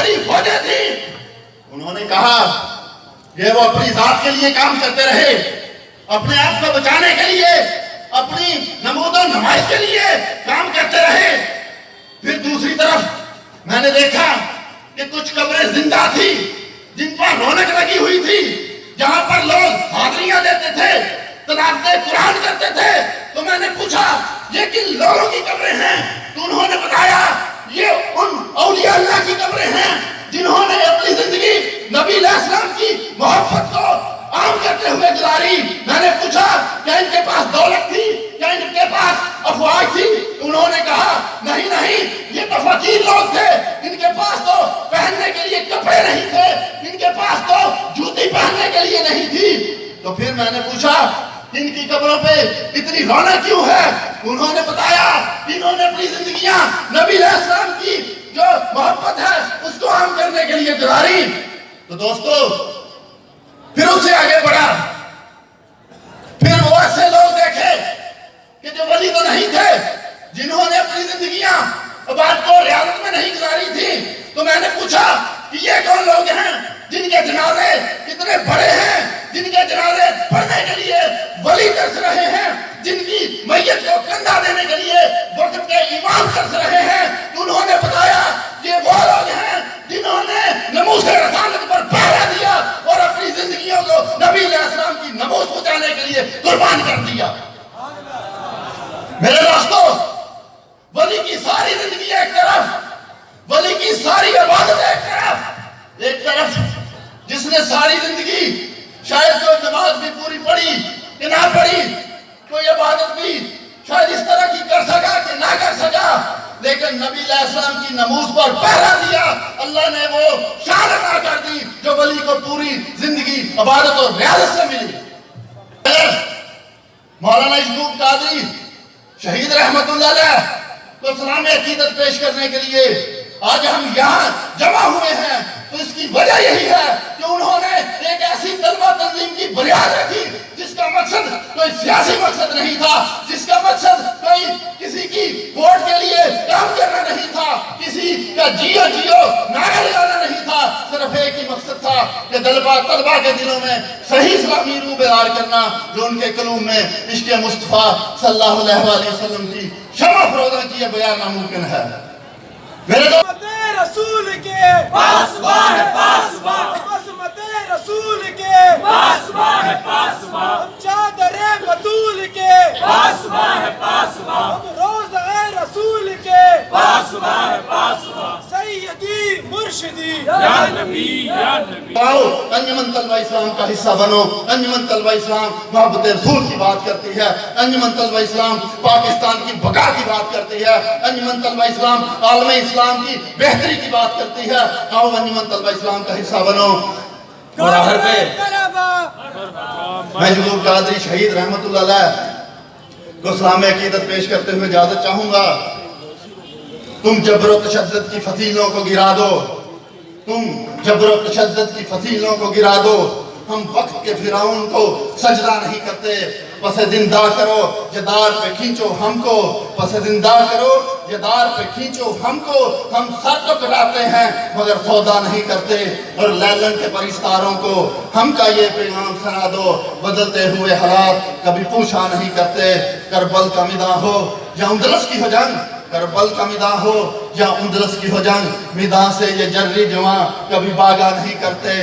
بڑی فوجیں تھیں، انہوں نے کہا یہ وہ اپنی ذات کے لیے کام کرتے رہے، اپنے آپ کو بچانے کے لیے، اپنی نمود و نمائش کے لیے کام کرتے رہے۔ پھر دوسری طرف میں نے دیکھا کہ کچھ قبریں زندہ تھی جن پر رونق لگی ہوئی تھی، جہاں پر لوگ حاضریاں دیتے تھے، تلاوت قرآن کرتے تھے۔ تو میں نے پوچھا یہ کن لوگوں کی قبریں ہیں؟ تو انہوں نے بتایا یہ ان اولیاء اللہ کی قبریں ہیں جنہوں نے اپنی زندگی نبی علیہ السلام کی محبت کو عام کرتے ہوئے گزاری۔ میں نے پوچھا کیا ان کے پاس دولت تھی، کیا ان کے پاس افواج تھی؟ انہوں نے کہا نہیں نہیں، یہ تو فقیر لوگ تھے، ان کے پاس تو پہننے کے لیے کپڑے نہیں تھے، ان کے پاس تو جوتی پہننے کے لیے نہیں تھی۔ تو پھر میں نے پوچھا ان کی قبروں پہ اتنی رونق کیوں ہے؟ انہوں نے بتایا انہوں نے اپنی زندگیاں نبی علیہ السلام کی جو محبت ہے اس کو عام کرنے کے لیے گزاری۔ تو دوستو پھر اس سے آگے بڑھا، پھر وہ ایسے لوگ دیکھے کہ جو ولی تو نہیں تھے، جنہوں نے اپنی زندگیاں عبادت و ریاضت میں نہیں گزاری تھی۔ تو میں نے پوچھا کہ یہ کون لوگ ہیں جن کے جنازے اتنے بڑے ہیں، جن کے جنازے پڑھنے کے لیے ولی ترس رہے ہیں، جن کی میت کو کندھا دینے کے لیے وقت کے امام ترس رہے ہیں؟ تو انہوں نے بتایا یہ وہ لوگ ہیں جنہوں نے ناموس رسالت پر پہرا دیا اور اپنی زندگیوں کو نبی علیہ السلام کی ناموس پہنچانے کے لیے قربان کر دیا۔ میرے دوستو ولی کی ساری زندگی ایک طرف، ولی کی ساری عبادت ایک طرف جس نے ساری زندگی شاید کوئی نماز بھی پوری پڑھی کہ نہ پڑھی، کوئی عبادت بھی شاید اس طرح کی کر سکا کہ نہ کر سکا، لیکن نبی علیہ السلام کی ناموس پر پہرا دیا، اللہ نے وہ شان عطا کر دی جو ولی کو پوری زندگی عبادت اور ریاضت سے ملی۔ مولانا یعقوب قادری شہید رحمت اللہ علیہ کو اسلامی عقیدت پیش کرنے کے لیے آج ہم یہاں جمع ہوئے ہیں، تو اس کی وجہ یہی ہے کہ انہوں نے ایک ایسی طلبہ تنظیم کی بنیاد رکھی جس کا مقصد کوئی سیاسی مقصد نہیں تھا، جس کا مقصد کوئی کسی کی ووٹ کے لیے کام کرنا نہیں تھا، کسی کا جیو جیو نعرہ لگانا نہیں تھا، صرف ایک ہی مقصد تھا کہ طلبہ کے دلوں میں صحیح اسلامی روح بیدار کرنا، جو ان کے قلوب میں عشق مصطفیٰ صلی اللہ علیہ وسلم کی شمع افروزہ کی یہ بیان ناممکن ہے۔ میرے رسول کے پاسباں ہے پاسباں، عظمت رسول کے پاسباں ہے پاسباں، ہم چادر بطول کے پاسباں ہے پاسباں، ہم روضہ رسول کے پاسباں ہے پاسباں، سیدی مرشدی یا نبی یا نبی۔ آؤ انجمن طلبہ اسلام کا حصہ بنو۔ انجمن طلبہ اسلام محبت رسول کی بات کرتی ہے، انجمن طلبہ اسلام پاکستان کی بقا کی بات کرتی ہے، انجمن طلبہ اسلام عالم اسلام کی بہتری کی بات کرتی ہے۔ آؤ انجمن طلبہ اسلام کا حصہ بنو۔ اور آخر پہ میں یعقوب قادری شہید رحمت اللہ علیہ کو اسلامی عقیدت پیش کرتے ہوئے اجازت چاہوں گا۔ تم جبر و تشدد کی فتیلوں کو گرا دو، تم جبر و تشدد کی فتیلوں کو گرا دو، ہم وقت کے فرعون کو سجدہ نہیں کرتے، پس زندہ کرو جدار پہ کھینچو ہم کو، پس زندہ کرو جدار پہ کھینچو ہم کو، ہم سر تو کٹاتے ہیں مگر سودا نہیں کرتے، اور لیلن کے پرستاروں کو ہم کا یہ پیغام سنا دو، بدلتے ہوئے حالات کبھی پوچھا نہیں کرتے، کربل کا میدان ہو یا اندلس کی ہو جنگ، کربل کا میدان ہو یا اندلس کی ہو جنگ، میدان سے یہ جری جوان کبھی باغا نہیں کرتے،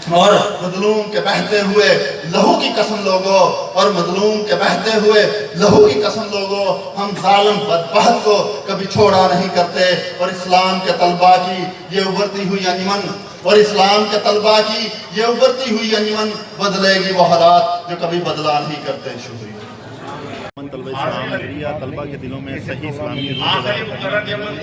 اور مظلوم کے بہتے ہوئے لہو کی قسم لوگو، اور مظلوم کے بہتے ہوئے لہو کی قسم لوگو، ہم ظالم بدبخت کو کبھی چھوڑا نہیں کرتے، اور اسلام کے طلبہ کی یہ ابھرتی ہوئی انجمن، اور اسلام کے طلبہ کی یہ ابھرتی ہوئی انجمن بدلے گی وہ حالات جو کبھی بدلا نہیں کرتے۔ شکریہ۔ طلبہ اسلام طلبہ کے دلوں میں صحیح اسلامی